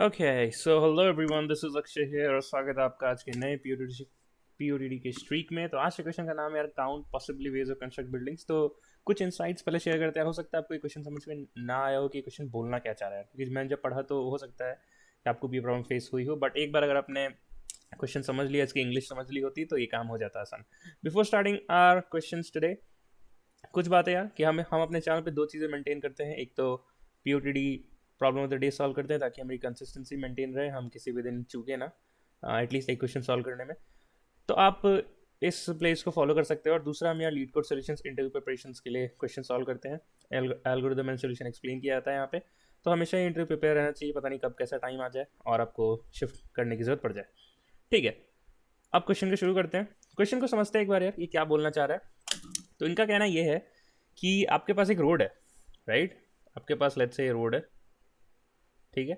Okay so hello everyone, this is Akshay here और स्वागत है आपका आज के नए पीओडीडी के स्ट्रीक में। तो आज के क्वेश्चन का नाम है यार count possibly ways of construct buildings. तो कुछ इंसाइट्स पहले शेयर करते हैं। हो सकता है आपको ये क्वेश्चन समझ में ना आया हो कि क्वेश्चन बोलना क्या चाह रहा है, क्योंकि मैंने जब पढ़ा तो हो सकता है कि आपको भी प्रॉब्लम फेस हुई हो, बट एक बार अगर आपने क्वेश्चन समझ लिया, इसकी इंग्लिश समझ ली होती तो ये काम हो जाता आसान। Before starting our question today, कुछ बातें यार कि हम अपने चैनल पे दो चीज़ें मेंटेन करते हैं। एक तो POTD problem of the day solve करते हैं ताकि हमारी कंसिस्टेंसी मेंटेन रहे, हम किसी भी दिन चूके ना एटलीस्ट एक क्वेश्चन सॉल्व करने में। तो आप इस प्लेस को फॉलो कर सकते हो। और दूसरा, हम यहाँ leet code solutions interview preparations के लिए क्वेश्चन सॉल्व करते हैं। एल्गोरिदम एंड सॉल्यूशन एक्सप्लेन किया जाता है यहाँ पे। तो हमेशा ही इंटरव्यू प्रिपेयर रहना चाहिए, पता नहीं कब कैसा टाइम आ जाए और आपको शिफ्ट करने की जरूरत पड़ जाए। ठीक है, अब क्वेश्चन को शुरू करते हैं। क्वेश्चन को समझते हैं एक बार यार, ये क्या बोलना चाह रहा है। तो इनका कहना ये है कि आपके पास एक रोड है, राइट। आपके पास लेट्स से रोड है, ठीक है।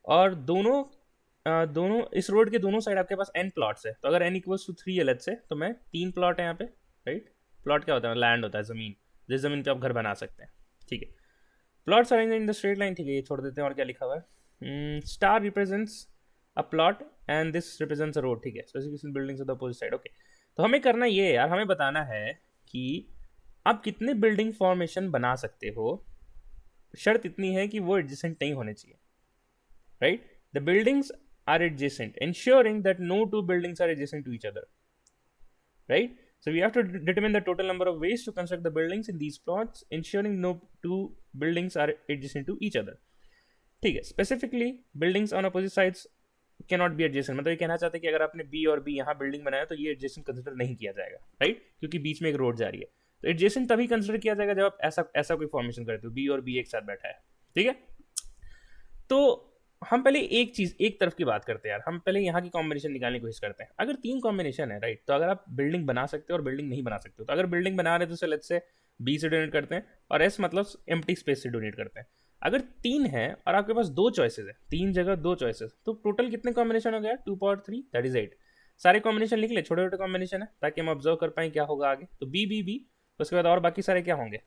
और दोनों इस रोड के दोनों साइड आपके पास एन प्लॉट्स है। तो अगर एन इक्वल्स टू 3 है लेट्स से, तो मैं 3 प्लॉट है यहाँ पे, राइट। प्लॉट क्या होता है? लैंड होता है, ज़मीन, जिस ज़मीन पे आप घर बना सकते हैं, ठीक है। Plots arrange in the straight line, ठीक है, ये छोड़ देते हैं। और क्या लिखा हुआ है? Star represents a plot and this represents a road, ठीक है। Specification buildings of the opposite side, okay. तो हमें करना ये है यार, हमें बताना है कि आप कितने बिल्डिंग फॉर्मेशन बना सकते हो। शर्त इतनी है कि वो एडजेसेंट नहीं होने चाहिए, right. The buildings are adjacent, ensuring that no two buildings are adjacent to each other, right. So we have to determine the total number of ways to construct the buildings in these plots, ensuring no two buildings are adjacent to each other, ठीक है। Specifically buildings on opposite sides can not be adjacent, मतलब ये कहना चाहते हैं कि अगर आपने बी और बी यहाँ बिल्डिंग बनाया तो ये एडजेसेंट कंसिडर नहीं किया जाएगा, राइट, क्योंकि बीच में एक रोड जा रही है। तो एडजेसेंट तभी कंसिडर किया जाएगा जब आप ऐसा ऐसा कोई फॉर्मेशन करते हो, बी और बी एक साथ बैठा है, ठीक है। तो हम पहले एक चीज एक तरफ की बात करते हैं यार, हम पहले यहाँ की कॉम्बिनेशन निकालने की कोशिश करते हैं। अगर 3 कॉम्बिनेशन है, राइट, तो अगर आप बिल्डिंग बना सकते हो और बिल्डिंग नहीं बना सकते हो, तो अगर बिल्डिंग बना रहे तो लेट्स से बी से डोनेट करते हैं और एस मतलब एम्प्टी स्पेस से डोनेट करते हैं। अगर 3 है और आपके पास 2 चॉइसेस है, 3 जगह 2 चॉइसेस, तो टोटल कितने कॉम्बिनेशन हो गया? 2 पावर 3 दैट इज 8। सारे कॉम्बिनेशन लिख ले, छोटे छोटे कॉम्बिनेशन है, ताकि हम ऑब्जर्व कर पाए क्या होगा आगे। तो बी बी बी, उसके बाद और बाकी सारे क्या होंगे?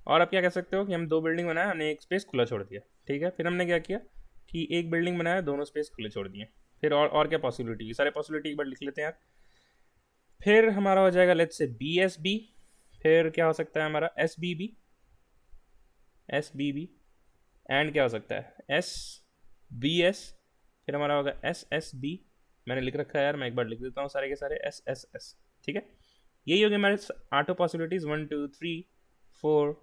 और आप क्या कह सकते हो कि हम 2 बिल्डिंग बनाया, हमने एक स्पेस खुला छोड़ दिया, ठीक है। फिर हमने क्या किया कि एक बिल्डिंग बनाया, दोनों स्पेस खुले छोड़ दिए। फिर और क्या पॉसिबिलिटी, सारे पॉसिबिलिटी एक बार लिख लेते हैं यार। फिर हमारा हो जाएगा let's say B S B. फिर क्या हो सकता है हमारा? S B B, S B B and क्या हो सकता है? S B S. फिर हमारा होगा एस एस बी। मैंने लिख रखा है यार, मैं एक बार लिख देता हूँ सारे के सारे, एस एस एस, ठीक है। यही होगी हमारे 8 पॉसिबिलिटीज, 1 2 3 4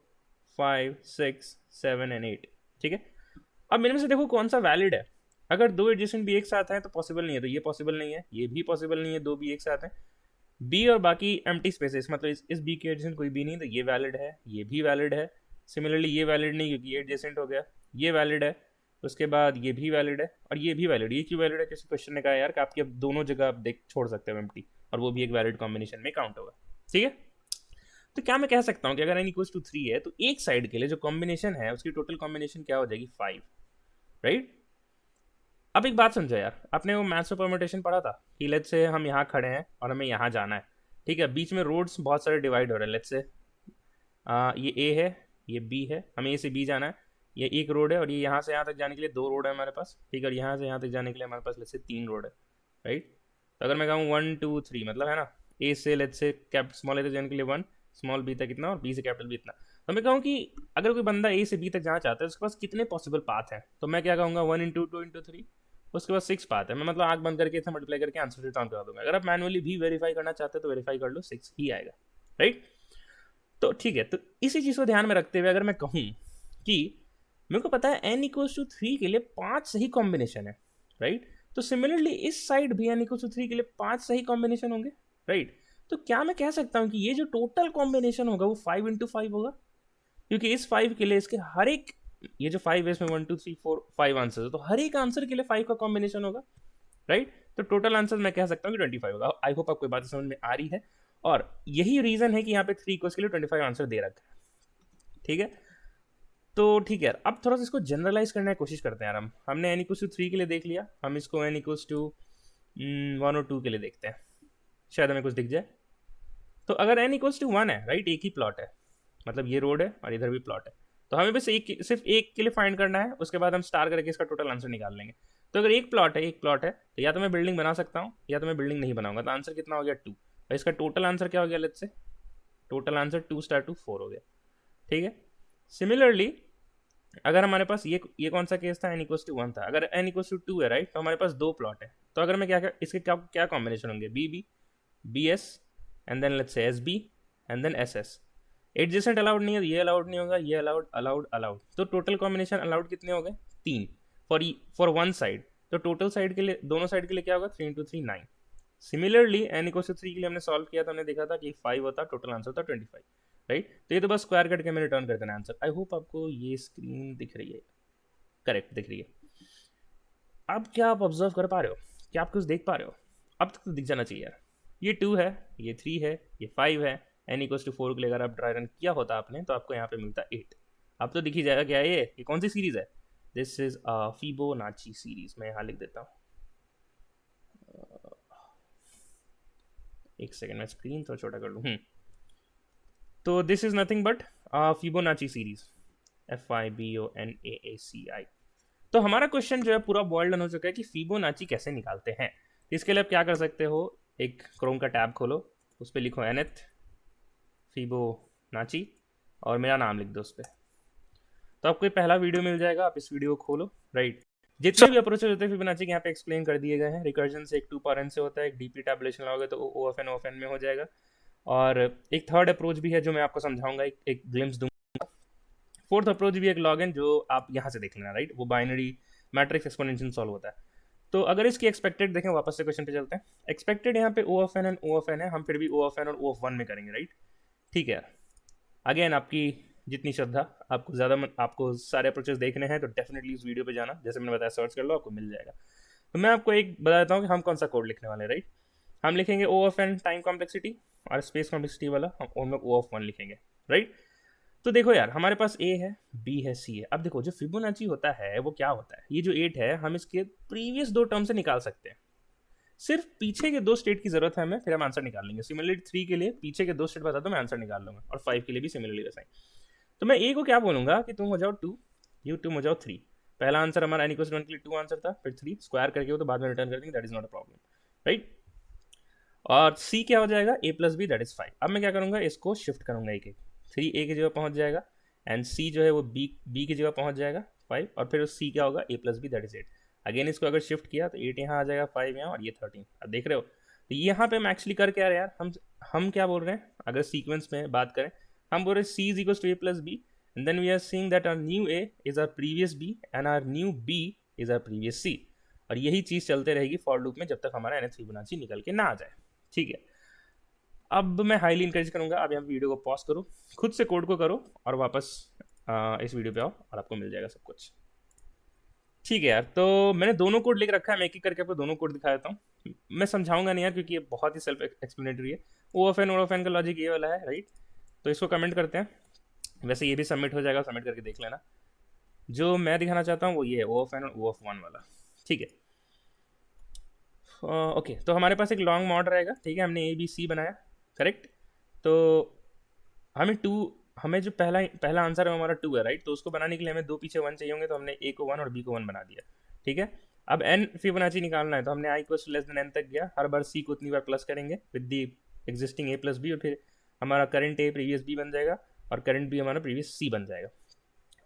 5 6 7 एंड 8, ठीक है। अब मेरे में से देखो कौन सा वैलिड है। अगर 2 एडजेसेंट भी एक साथ हैं तो पॉसिबल नहीं है, तो ये पॉसिबल नहीं है, ये भी पॉसिबल नहीं है, 2 भी एक साथ हैं। बी और बाकी एम्प्टी स्पेसेस, मतलब इस बी के एडजेसेंट कोई भी नहीं, तो ये वैलिड है, ये भी वैलिड है। सिमिलरली ये वैलिड नहीं क्योंकि ये एडजेसेंट हो गया, ये वैलिड है। उसके बाद ये भी वैलिड है और ये भी वैलिड। ये क्यों वैलिड है? किसी क्वेश्चन ने कहा यार कि आपकी अब दोनों जगह आप देख छोड़ सकते हो एम्प्टी, और वो भी एक वैलिड कॉम्बिनेशन में काउंट होगा, ठीक है। तो क्या मैं कह सकता हूँ कि अगर n इक्वल्स टू 3 है तो एक साइड के लिए जो कॉम्बिनेशन है उसकी टोटल कॉम्बिनेशन क्या हो जाएगी? 5, राइट। अब एक बात समझो यार, आपने वो मैथ्स में परम्यूटेशन पढ़ा था कि लेट्स से हम यहाँ खड़े हैं और हमें यहाँ जाना है, ठीक है। बीच में रोड्स बहुत सारे डिवाइड हो रहे हैं। लेट्स से ये ए है, ये बी है, हमें ए से बी जाना है। ये एक रोड है और ये यहाँ से यहाँ तक जाने के लिए 2 रोड है हमारे पास, ठीक है। और यहाँ से यहाँ तक जाने के लिए हमारे पास लेट्स से 3 रोड है, राइट। तो अगर मैं कहूँ 1 2 3, मतलब है ना, ए से लेट्स से कैप स्मॉल ए तक जाने के लिए 1, स्मॉल बी तक इतना और बी से कैपिटल बी इतना। तो मैं कहूँ कि अगर कोई बंदा ए से बी तक जाना चाहता है उसके पास कितने पॉसिबल पाथ हैं, तो मैं क्या कहूँगा 1 इंटू 2 इंटू 3, उसके पास 6 पाथ है। मैं मतलब आंख बंद करके इतना मल्टीप्लाई करके आंसर रिटर्न करा दूंगा। अगर आप मैनुअली भी वेरीफाई करना चाहते हैं तो वेरीफाई कर लो, 6 ही आएगा, राइट। तो ठीक है, तो इसी चीज़ को ध्यान में रखते हुए अगर मैं कहूँ कि मेरे को पता है n इक्वल्स टू 3 के लिए 5 सही कॉम्बिनेशन है, राइट। तो सिमिलरली इस साइड भी n इक्वल्स टू 3 के लिए 5 सही कॉम्बिनेशन होंगे, राइट। तो क्या मैं कह सकता हूँ कि ये जो टोटल कॉम्बिनेशन होगा वो 5 इंटू 5 होगा, क्योंकि इस 5 के लिए इसके हर एक, ये जो 5 है इसमें 1 2 3 4 5 आंसर है, तो हर एक आंसर के लिए 5 का कॉम्बिनेशन होगा, राइट। तो टोटल आंसर मैं कह सकता हूँ कि 25 होगा। आई होप आपको बात समझ में आ रही है, और यही रीजन है कि यहाँ पे 3 इक्वल्स के लिए 25 आंसर दे रखा है, ठीक है। तो ठीक है यार, अब थोड़ा सा इसको जनरलाइज करने की कोशिश करते हैं यार। हमने एन इक्वल्स टू 3 के लिए देख लिया, हम इसको एन इक्वल्स टू 1 और 2 के लिए देखते हैं, शायद हमें कुछ दिख जाए। तो अगर एन इक्वल्स टू 1 है, राइट, एक ही प्लॉट है, मतलब ये रोड है और इधर भी प्लॉट है, तो हमें बस सिर्फ एक के लिए फाइंड करना है, उसके बाद हम स्टार करके इसका टोटल आंसर निकाल लेंगे। तो अगर एक प्लॉट है तो या तो मैं बिल्डिंग बना सकता हूँ या तो मैं बिल्डिंग नहीं बनाऊंगा। तो आंसर कितना हो गया 2, और इसका टोटल आंसर क्या हो गया, let's say total answer 2 star 2 4 हो गया। ठीक है। सिमिलरली अगर हमारे पास ये कौन सा केस था, n इक्वल्स टू 1 था। अगर n इक्वल्स टू 2 है राइट, तो हमारे पास दो प्लॉट है। तो अगर मैं क्या इसके क्या कॉम्बिनेशन होंगे, B B B S and then let's say S B and then S S. Adjacent allowed नहीं है, ये अलाउड नहीं होगा, ये अलाउड अलाउड अलाउड। तो टोटल कॉम्बिनेशन अलाउड कितने हो गए, 3 फॉर वन साइड। तो टोटल साइड के लिए, दोनों साइड के लिए क्या होगा, 3 into 3 9। Similarly n equals to 3 के लिए हमने सॉल्व किया तो हमने देखा था कि 5 होता, टोटल आंसर था 25 राइट। तो ये तो बस स्क्वायर करके हमें रिटर्न कर देना आंसर। आई होप आपको ये स्क्रीन दिख रही है, करेक्ट दिख रही है। अब क्या आप ऑब्जर्व कर पा रहे हो, क्या आप कुछ देख पा रहे हो? अब तक तो दिख जाना चाहिए यार। ये 2 है, ये 3 है, ये 5 है। n इक्वल्स टू 4 के लिए अगर आप ड्राई रन किया होता आपने तो आपको यहाँ पे मिलता 8। अब तो दिख ही जाएगा क्या है ये कौन सी सीरीज है। This is Fibonacci series. मैं यहाँ लिख देता हूँ, एक सेकेंड मैं स्क्रीन थोड़ा छोटा कर लूँ। तो this is nothing but Fibonacci series, FIBONAACI। तो हमारा क्वेश्चन जो है पूरा बॉइल डन हो चुका है कि फिबोनाची कैसे निकालते हैं। तो इसके लिए आप क्या कर सकते हो, एक क्रोम का टैब खोलो, उस पर लिखो nth फिबोनाची और मेरा नाम लिख दो उस पर। तो आपको पहला वीडियो मिल जाएगा, आप इस वीडियो को खोलो राइट। जितने भी अप्रोचेज होते हैं फिबोनाची के यहाँ पे एक्सप्लेन कर दिए गए हैं। रिकर्जन से एक 2 पावर n से होता है, एक डीपी टैबुलेशन लगाओगे तो O ऑफ n में हो जाएगा। और एक थर्ड अप्रोच भी है जो मैं आपको समझाऊंगा, एक ग्लिम्स दूंगा। फोर्थ अप्रोच भी एक लॉगिन जो आप यहाँ से देख लेना राइट, वो बाइनरी मैट्रिक्स एक्सपोनेंशियल सॉल्व होता है। तो अगर इसकी एक्सपेक्टेड देखें, वापस से क्वेश्चन पे चलते हैं। एक्सपेक्टेड यहाँ पे O of n and O of n है, हम फिर भी O ऑफ n और O ऑफ 1 में करेंगे राइट। ठीक है, अगेन आपकी जितनी श्रद्धा, आपको सारे अप्रोचेस देखने हैं तो डेफिनेटली इस वीडियो पे जाना, जैसे मैंने बताया सर्च कर लो आपको मिल जाएगा। तो मैं आपको एक बता देता हूँ कि हम कौन सा कोड लिखने वाले राइट। हम लिखेंगे O of n time complexity, और स्पेस कॉम्प्लेक्सिटी वाला हम लोग O ऑफ 1 लिखेंगे राइट। तो देखो यार, हमारे पास A है, B है, C है। अब देखो जो फिबोनाची होता है वो क्या होता है, ये जो 8 है हम इसके प्रीवियस 2 टर्म से निकाल सकते हैं। सिर्फ पीछे के 2 स्टेट की जरूरत है हमें, फिर हम आंसर निकाल लेंगे। सिमिलरली 3 के लिए पीछे के 2 स्टेट बता दो, मैं आंसर निकाल लूंगा, और 5 के लिए भी सिमिलरली वैसा ही। तो मैं A को क्या बोलूंगा कि तुम हो जाओ 2, तुम हो जाओ 3। पहला आंसर हमारा n इक्वल्स टू 1 के लिए 2 आंसर था, फिर 3 स्क्वायर करके वो तो बाद में रिटर्न कर देंगे, that is not a problem right. और C क्या हो जाएगा, A plus B that is 5। अब मैं क्या करूंगा, इसको शिफ्ट करूंगा एक एक। 3 A की जगह पहुंच जाएगा एंड C जो है वो B की जगह पहुंच जाएगा 5, और फिर C क्या होगा, A plus B that is 8। Again इसको अगर शिफ्ट किया तो 8 यहाँ आ जाएगा, 5 यहाँ, और ये 13। अब देख रहे हो, तो यहाँ पे हम एक्चुअली कर क्या रहे यार, हम क्या बोल रहे हैं, अगर सीक्वेंस में बात करें, हम बोल रहे हैं C is equal to A plus B, and then we are seeing that our new A is our previous B and our new B is our previous C। और यही चीज़ चलते रहेगी फॉर लूप में जब तक हमारा nth फिबोनाची निकल के ना आ जाए। ठीक है, अब मैं हाईली इंकरेज करूंगा, अब यहाँ वीडियो को पॉज करो, खुद से कोड को करो और वापस इस वीडियो पे आओ और आपको मिल जाएगा सब कुछ। ठीक है यार, तो मैंने दोनों कोड लिख रखा है, मैं एक एक करके आपको दोनों कोड दिखा देता हूँ। मैं समझाऊंगा नहीं यार क्योंकि ये बहुत ही सेल्फ एक्सप्लेनेटरी है। O ऑफ n का लॉजिक ये वाला है राइट। तो इसको कमेंट करते हैं, वैसे ये भी सबमिट हो जाएगा, सबमिट करके देख लेना। जो मैं दिखाना चाहता हूँ वो ये है O ऑफ n और O ऑफ 1 वाला। ठीक है, ओके। तो हमारे पास एक लॉन्ग मॉड रहेगा, ठीक है, हमने ABC बनाया करेक्ट। तो हमें जो पहला आंसर है हमारा 2 है राइट। तो उसको बनाने के लिए हमें 2 पीछे 1 चाहिए होंगे, तो हमने A को 1 और B को 1 बना दिया। ठीक है, अब n फिबोनाची निकालना है, तो हमने i equals to less than n तक गया, हर बार C को उतनी बार प्लस करेंगे with the existing A plus B, और फिर हमारा करंट A प्रीवियस B बन जाएगा और करंट B हमारा प्रीवियस C बन जाएगा।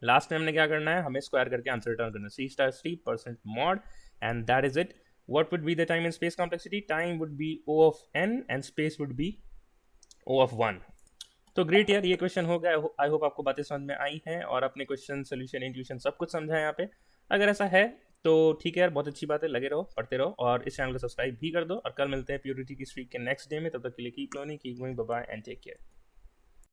लास्ट में हमने क्या करना है, हमें स्क्वायर करके आंसर रिटर्न करना है, C star 3% mod, and that is it. What would be the time and space complexity? Time would be O of n and space would be O of 1. तो ग्रेट यार, ये question हो गया। I hope आपको बातें समझ में आई हैं और अपने क्वेश्चन सोल्यूशन इंट्यूशन सब कुछ समझा है यहाँ पे। अगर ऐसा है तो ठीक है यार, बहुत अच्छी बात है, लगे रहो, पढ़ते रहो, और इस चैनल को सब्सक्राइब भी कर दो। और कल मिलते हैं प्योरिटी की स्ट्रीक के नेक्स्ट डे में, तब तक के लिए keep learning, keep going, bye bye and take care.